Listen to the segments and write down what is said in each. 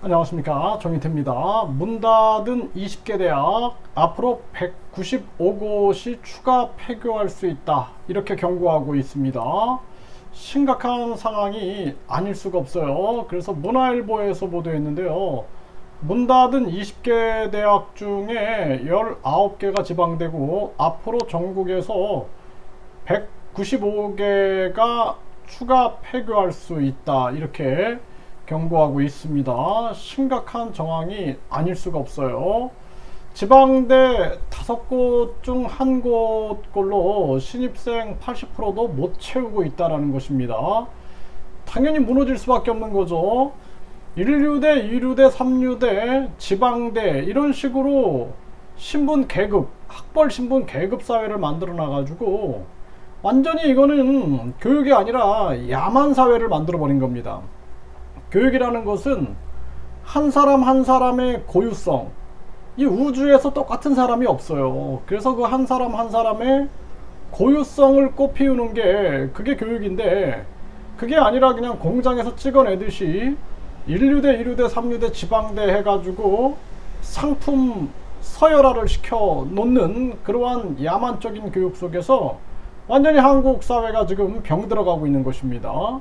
안녕하십니까, 정인태입니다. 문 닫은 20개 대학 앞으로 195곳이 추가 폐교할 수 있다, 이렇게 경고하고 있습니다. 심각한 상황이 아닐 수가 없어요. 그래서 문화일보에서 보도했는데요, 문 닫은 20개 대학 중에 19개가 지방되고 앞으로 전국에서 195개가 추가 폐교할 수 있다, 이렇게 경고하고 있습니다. 심각한 정황이 아닐 수가 없어요. 지방대 5곳 중 1곳꼴로 신입생 80%도 못 채우고 있다는 것입니다. 당연히 무너질 수밖에 없는 거죠. 1류대, 2류대, 3류대, 지방대, 이런 식으로 신분 계급, 학벌 신분 계급 사회를 만들어 놔가지고 완전히 이거는 교육이 아니라 야만 사회를 만들어 버린 겁니다. 교육이라는 것은 한 사람 한 사람의 고유성, 이 우주에서 똑같은 사람이 없어요. 그래서 그 한 사람 한 사람의 고유성을 꽃피우는 게 그게 교육인데, 그게 아니라 그냥 공장에서 찍어내듯이 1류대, 2류대, 3류대, 지방대 해가지고 상품 서열화를 시켜 놓는 그러한 야만적인 교육 속에서 완전히 한국 사회가 지금 병들어가고 있는 것입니다.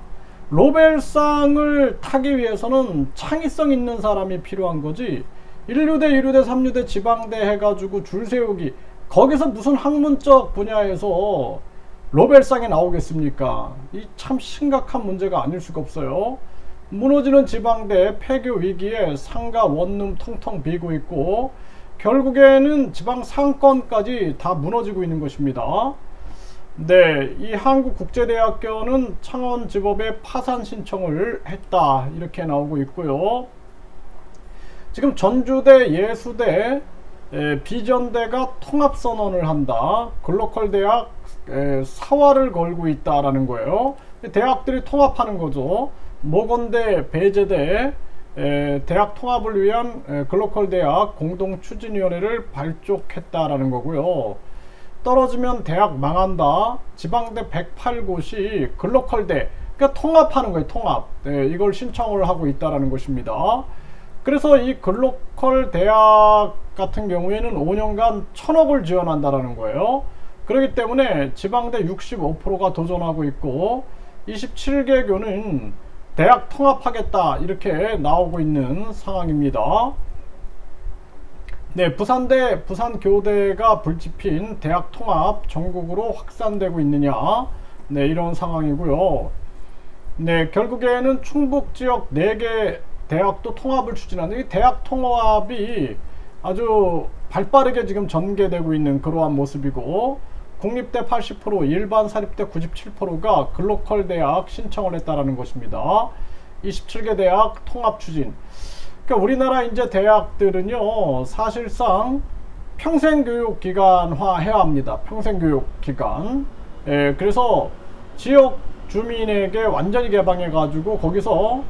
노벨상을 타기 위해서는 창의성 있는 사람이 필요한 거지, 1류대, 2류대, 3류대, 지방대 해가지고 줄 세우기, 거기서 무슨 학문적 분야에서 노벨상이 나오겠습니까? 이 참 심각한 문제가 아닐 수가 없어요. 무너지는 지방대 폐교 위기에 상가 원룸 텅텅 비고 있고 결국에는 지방 상권까지 다 무너지고 있는 것입니다. 네, 이 한국국제대학교는 창원지법에 파산 신청을 했다, 이렇게 나오고 있고요. 지금 전주대, 예수대, 비전대가 통합선언을 한다, 글로컬 대학 사활을 걸고 있다라는 거예요. 대학들이 통합하는 거죠. 모건대, 배제대 대학 통합을 위한 글로컬 대학 공동추진위원회를 발족했다라는 거고요. 떨어지면 대학 망한다, 지방대 108곳이 글로컬대, 그러니까 통합하는 거예요. 통합. 네, 이걸 신청을 하고 있다는 것입니다. 그래서 이 글로컬 대학 같은 경우에는 5년간 1000억을 지원한다는 거예요. 그렇기 때문에 지방대 65%가 도전하고 있고 27개 교는 대학 통합하겠다, 이렇게 나오고 있는 상황입니다. 네, 부산대, 부산교대가 불집힌 대학 통합 전국으로 확산되고 있느냐, 네, 이런 상황이고요. 네, 결국에는 충북 지역 4개 대학도 통합을 추진하는, 이 대학 통합이 아주 발빠르게 지금 전개되고 있는 그러한 모습이고, 국립대 80%, 일반 사립대 97%가 글로컬 대학 신청을 했다라는 것입니다. 27개 대학 통합 추진. 그러니까 우리나라 이제 대학들은요, 사실상 평생교육기관화 해야 합니다. 평생교육기관. 그래서 지역 주민에게 완전히 개방해 가지고 거기서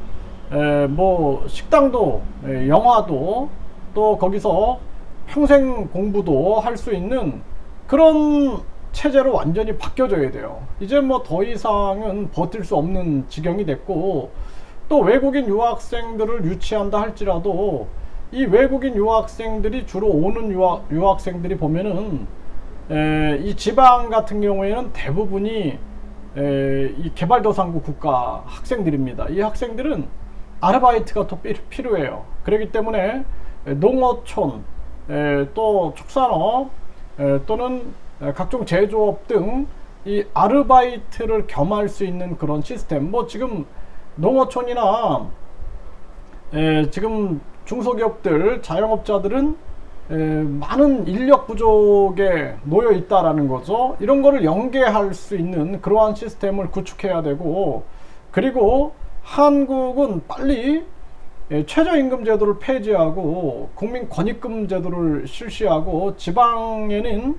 뭐 식당도, 영화도, 또 거기서 평생 공부도 할 수 있는 그런 체제로 완전히 바뀌어져야 돼요. 이제 뭐 더 이상은 버틸 수 없는 지경이 됐고, 또 외국인 유학생들을 유치한다 할지라도 이 외국인 유학생들이 주로 오는 유학생들이 보면은 이 지방 같은 경우에는 대부분이 이 개발도상국 국가 학생들입니다. 이 학생들은 아르바이트가 더 필요해요. 그렇기 때문에 농어촌, 또 축산업, 또는 각종 제조업 등 이 아르바이트를 겸할 수 있는 그런 시스템, 뭐 지금 농어촌이나 지금 중소기업들, 자영업자들은 많은 인력 부족에 놓여 있다라는 거죠. 이런 거를 연계할 수 있는 그러한 시스템을 구축해야 되고, 그리고 한국은 빨리 최저임금 제도를 폐지하고 국민권익금 제도를 실시하고 지방에는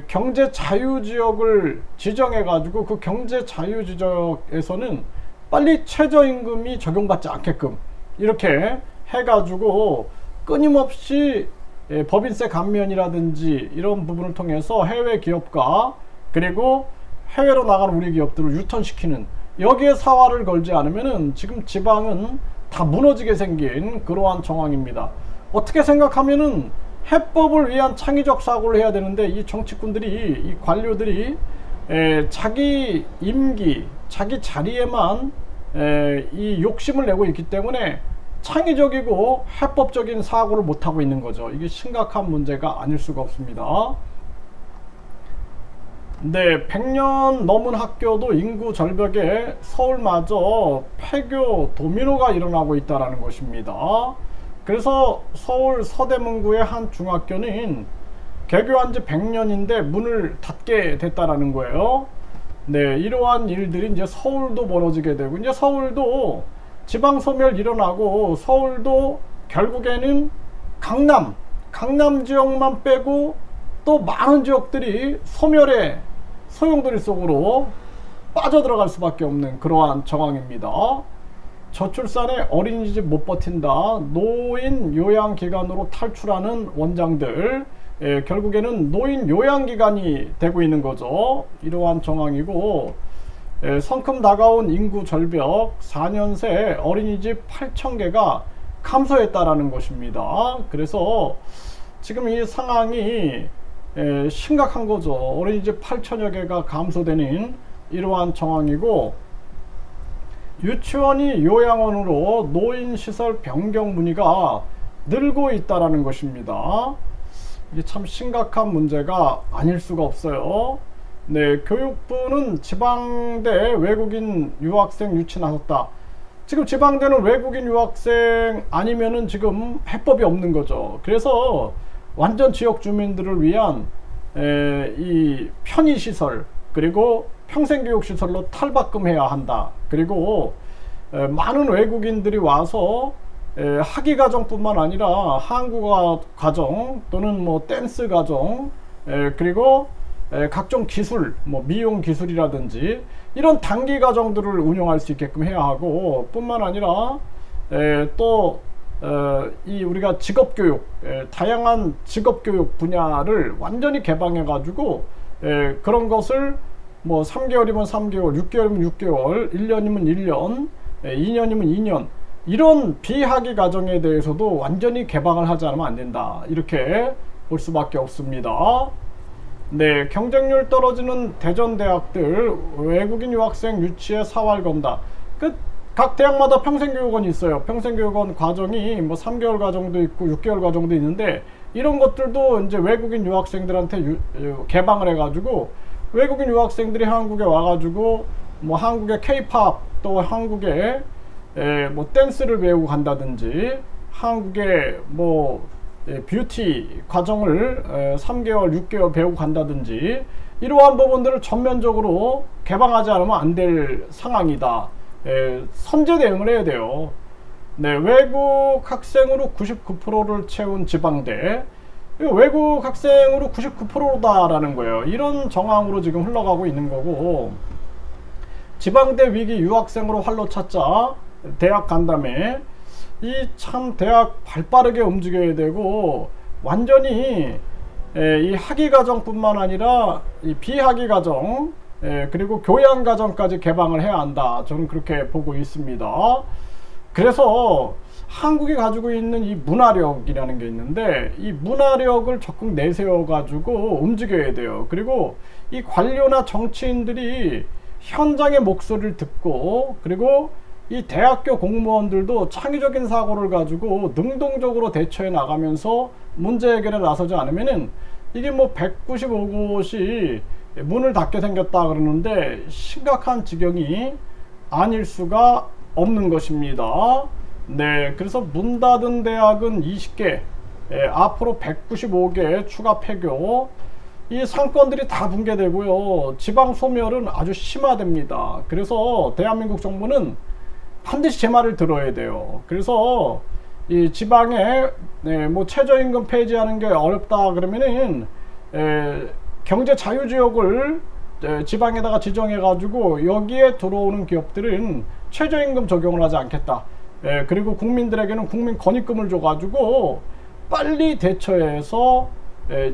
경제 자유지역을 지정해 가지고 그 경제 자유지역에서는 빨리 최저임금이 적용받지 않게끔 이렇게 해 가지고 끊임없이 법인세 감면이라든지 이런 부분을 통해서 해외 기업과 그리고 해외로 나가는 우리 기업들을 유턴시키는, 여기에 사활을 걸지 않으면은 지금 지방은 다 무너지게 생긴 그러한 정황입니다. 어떻게 생각하면은 해법을 위한 창의적 사고를 해야 되는데 이 정치꾼들이, 이 관료들이 자기 임기, 자기 자리에만 이 욕심을 내고 있기 때문에 창의적이고 해법적인 사고를 못하고 있는 거죠. 이게 심각한 문제가 아닐 수가 없습니다. 네, 100년 넘은 학교도 인구 절벽에 서울마저 폐교 도미노가 일어나고 있다는 것입니다. 그래서 서울 서대문구의 한 중학교는 개교한 지 100년인데 문을 닫게 됐다라는 거예요. 네, 이러한 일들이 이제 서울도 벌어지게 되고, 이제 서울도 지방 소멸 일어나고, 서울도 결국에는 강남 지역만 빼고 또 많은 지역들이 소멸의 소용돌이 속으로 빠져들어갈 수밖에 없는 그러한 정황입니다. 저출산에 어린이집 못 버틴다, 노인 요양기관으로 탈출하는 원장들, 결국에는 노인 요양기관이 되고 있는 거죠. 이러한 정황이고, 성큼 다가온 인구 절벽, 4년 새 어린이집 8,000개가 감소했다라는 것입니다. 그래서 지금 이 상황이 심각한 거죠. 어린이집 8,000여 개가 감소되는 이러한 정황이고, 유치원이 요양원으로 노인시설 변경 문의가 늘고 있다는 것입니다. 이게 참 심각한 문제가 아닐 수가 없어요. 네, 교육부는 지방대 외국인 유학생 유치 나섰다. 지금 지방대는 외국인 유학생 아니면은 지금 해법이 없는 거죠. 그래서 완전 지역 주민들을 위한 이 편의시설, 그리고 평생교육시설로 탈바꿈해야 한다. 그리고 많은 외국인들이 와서 학위과정뿐만 아니라 한국어 과정 또는 뭐 댄스 과정, 그리고 각종 기술, 뭐 미용 기술이라든지 이런 단기 과정들을 운영할 수 있게끔 해야 하고, 뿐만 아니라 또 이 우리가 직업교육, 다양한 직업교육 분야를 완전히 개방해 가지고 그런 것을 뭐 3개월이면 3개월, 6개월이면 6개월, 1년이면 1년, 2년이면 2년, 이런 비학위 과정에 대해서도 완전히 개방을 하지 않으면 안 된다, 이렇게 볼 수밖에 없습니다. 네, 경쟁률 떨어지는 대전대학들 외국인 유학생 유치에 사활 건다. 각 대학마다 평생교육원이 있어요. 평생교육원 과정이 뭐 3개월 과정도 있고 6개월 과정도 있는데, 이런 것들도 이제 외국인 유학생들한테 개방을 해가지고 외국인 유학생들이 한국에 와가지고 뭐 한국의 K-팝, 또 한국의 뭐 댄스를 배우고 간다든지, 한국의 뭐 뷰티 과정을 3개월, 6개월 배우고 간다든지, 이러한 부분들을 전면적으로 개방하지 않으면 안 될 상황이다. 선제 대응을 해야 돼요. 네, 외국 학생으로 99%를 채운 지방대, 외국 학생으로 99%다라는 거예요. 이런 정황으로 지금 흘러가고 있는 거고, 지방대 위기 유학생으로 활로 찾자, 대학 간다음에 이 참 대학 발빠르게 움직여야 되고, 완전히 이 학위 과정뿐만 아니라 이 비학위 과정, 그리고 교양 과정까지 개방을 해야 한다. 저는 그렇게 보고 있습니다. 그래서 한국이 가지고 있는 이 문화력이라는 게 있는데, 이 문화력을 적극 내세워 가지고 움직여야 돼요. 그리고 이 관료나 정치인들이 현장의 목소리를 듣고, 그리고 이 대학교 공무원들도 창의적인 사고를 가지고 능동적으로 대처해 나가면서 문제 해결에 나서지 않으면은, 이게 뭐 195곳이 문을 닫게 생겼다 그러는데 심각한 지경이 아닐 수가 없는 것입니다. 네, 그래서 문 닫은 대학은 20개, 앞으로 195개 추가 폐교, 이 상권들이 다 붕괴되고요. 지방 소멸은 아주 심화됩니다. 그래서 대한민국 정부는 반드시 제 말을 들어야 돼요. 그래서 이 지방에 뭐 최저임금 폐지하는 게 어렵다 그러면은 경제 자유지역을 지방에다가 지정해 가지고 여기에 들어오는 기업들은 최저임금 적용을 하지 않겠다. 그리고 국민들에게는 국민권익금을 줘 가지고 빨리 대처해서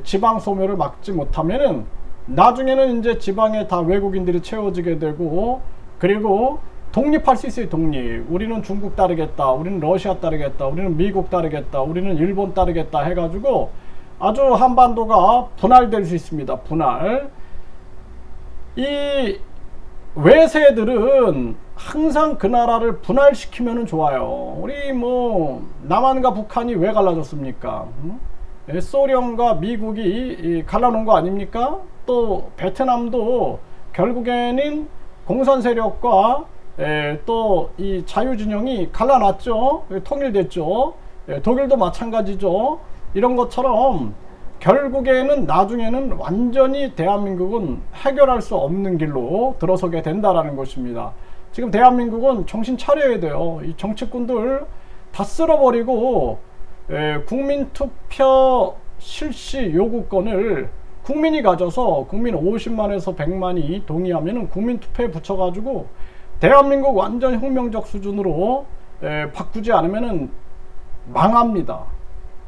지방 소멸을 막지 못하면은 나중에는 이제 지방에 다 외국인들이 채워지게 되고, 그리고 독립할 수 있어요. 독립. 우리는 중국 따르겠다, 우리는 러시아 따르겠다, 우리는 미국 따르겠다, 우리는 일본 따르겠다 해가지고 아주 한반도가 분할될 수 있습니다. 분할. 이 외세들은 항상 그 나라를 분할시키면 좋아요. 우리 뭐 남한과 북한이 왜 갈라졌습니까? 소련과 미국이 갈라놓은 거 아닙니까? 또 베트남도 결국에는 공산 세력과 또 이 자유진영이 갈라놨죠. 통일됐죠. 독일도 마찬가지죠. 이런 것처럼 결국에는 나중에는 완전히 대한민국은 해결할 수 없는 길로 들어서게 된다라는 것입니다. 지금 대한민국은 정신 차려야 돼요. 이 정치꾼들 다 쓸어버리고 국민투표 실시 요구권을 국민이 가져서 국민 50만에서 100만이 동의하면은 국민투표에 붙여가지고 대한민국 완전 혁명적 수준으로 바꾸지 않으면은 망합니다.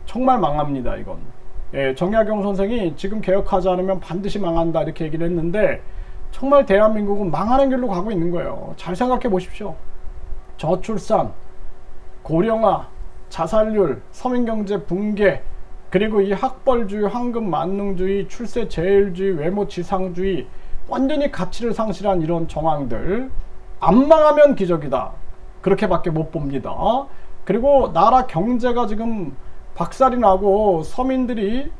정말 망합니다. 이건. 정약용 선생이 지금 개혁하지 않으면 반드시 망한다 이렇게 얘기를 했는데 정말 대한민국은 망하는 길로 가고 있는 거예요. 잘 생각해 보십시오. 저출산, 고령화, 자살률, 서민경제 붕괴, 그리고 이 학벌주의, 황금 만능주의, 출세 제일주의, 외모 지상주의, 완전히 가치를 상실한 이런 정황들, 안 망하면 기적이다. 그렇게밖에 못 봅니다. 그리고 나라 경제가 지금 박살이 나고 서민들이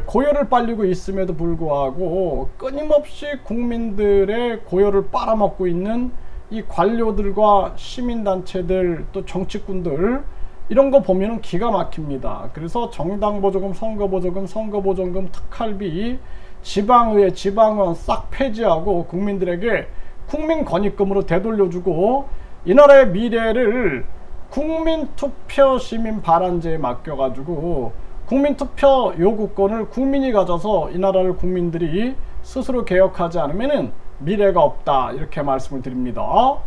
고열을 빨리고 있음에도 불구하고 끊임없이 국민들의 고열을 빨아먹고 있는 이 관료들과 시민단체들 또 정치꾼들, 이런 거 보면은 기가 막힙니다. 그래서 정당보조금, 선거보조금, 선거보조금, 특할비, 지방의회, 지방원 싹 폐지하고 국민들에게 국민권익금으로 되돌려주고 이 나라의 미래를 국민투표 시민 발안제에 맡겨가지고 국민투표 요구권을 국민이 가져서 이 나라를 국민들이 스스로 개혁하지 않으면은 미래가 없다, 이렇게 말씀을 드립니다.